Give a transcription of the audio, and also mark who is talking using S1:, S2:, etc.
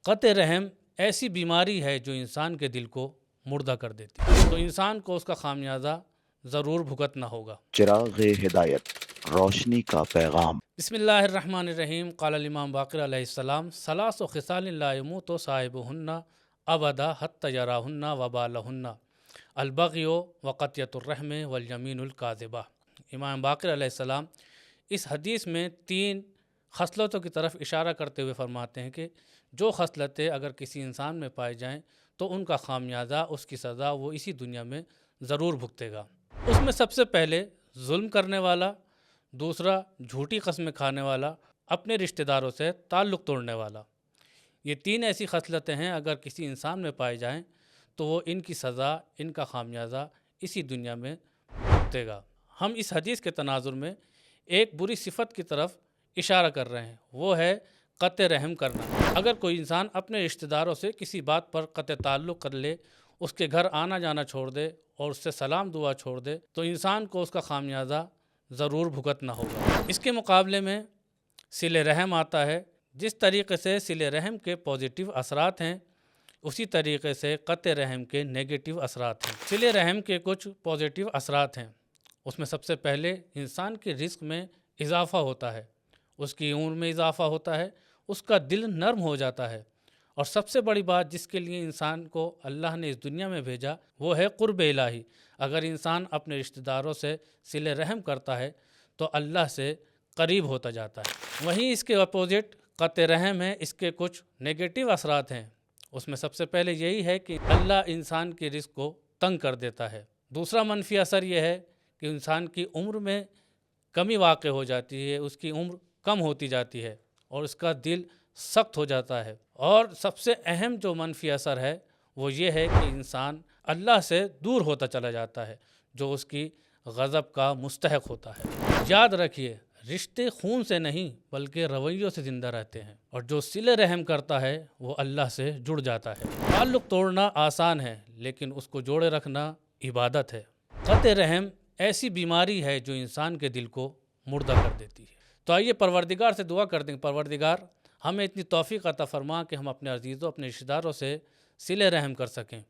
S1: قطع رحم ایسی بیماری ہے جو انسان کے دل کو مردہ کر دیتی ہے، تو انسان کو اس کا خامیازہ ضرور بھگتنا ہوگا۔
S2: چراغ ہدایت، روشنی کا پیغام۔
S1: بسم اللہ الرحمن الرحیم۔ قال الامام باقر علیہ السلام ثلاث خصال لا یموت صاحبہن ابدا حتی یراہن وبالہن البغی وقطیعۃ الرحم والیمین الکاذبہ۔ امام باقر علیہ السلام اس حدیث میں 3 خصلتوں کی طرف اشارہ کرتے ہوئے فرماتے ہیں کہ جو خصلتیں اگر کسی انسان میں پائے جائیں تو ان کا خامیازہ، اس کی سزا وہ اسی دنیا میں ضرور بھگتے گا۔ اس میں سب سے پہلے ظلم کرنے والا، دوسرا جھوٹی قسمیں کھانے والا، اپنے رشتہ داروں سے تعلق توڑنے والا۔ یہ 3 ایسی خصلتیں ہیں اگر کسی انسان میں پائے جائیں تو وہ ان کی سزا، ان کا خامیازہ اسی دنیا میں بھگتے گا۔ ہم اس حدیث کے تناظر میں ایک بری صفت کی طرف اشارہ کر رہے ہیں، وہ ہے قطع رحم کرنا۔ اگر کوئی انسان اپنے رشتہ داروں سے کسی بات پر قطع تعلق کر لے، اس کے گھر آنا جانا چھوڑ دے اور اس سے سلام دعا چھوڑ دے تو انسان کو اس کا خامیازہ ضرور بھگتنا ہوگا۔ اس کے مقابلے میں صلہ رحم آتا ہے۔ جس طریقے سے صلہ رحم کے پازیٹیو اثرات ہیں، اسی طریقے سے قطع رحم کے نیگیٹو اثرات ہیں۔ صلہ رحم کے کچھ پازیٹیو اثرات ہیں۔ اس میں سب سے پہلے انسان کے رزق میں اضافہ ہوتا ہے، اس کی عمر میں اضافہ ہوتا ہے، اس کا دل نرم ہو جاتا ہے، اور سب سے بڑی بات جس کے لیے انسان کو اللہ نے اس دنیا میں بھیجا وہ ہے قرب الہی۔ اگر انسان اپنے رشتہ داروں سے صلہ رحم کرتا ہے تو اللہ سے قریب ہوتا جاتا ہے۔ وہیں اس کے اپوزٹ قطع رحم ہے، اس کے کچھ نیگیٹو اثرات ہیں۔ اس میں سب سے پہلے یہی ہے کہ اللہ انسان کے رزق کو تنگ کر دیتا ہے۔ دوسرا منفی اثر یہ ہے کہ انسان کی عمر میں کمی واقع ہو جاتی ہے، اس کی عمر کم ہوتی جاتی ہے اور اس کا دل سخت ہو جاتا ہے۔ اور سب سے اہم جو منفی اثر ہے وہ یہ ہے کہ انسان اللہ سے دور ہوتا چلا جاتا ہے، جو اس کی غضب کا مستحق ہوتا ہے۔ یاد رکھیے، رشتے خون سے نہیں بلکہ رویوں سے زندہ رہتے ہیں، اور جو صلہ رحم کرتا ہے وہ اللہ سے جڑ جاتا ہے۔ تعلق توڑنا آسان ہے لیکن اس کو جوڑے رکھنا عبادت ہے۔ قطع رحم ایسی بیماری ہے جو انسان کے دل کو مردہ کر دیتی ہے۔ تو آئیے پروردگار سے دعا کر دیں، پروردگار ہمیں اتنی توفیق عطا فرما کہ ہم اپنے عزیزوں، اپنے رشتہ داروں سے صلہ رحم کر سکیں۔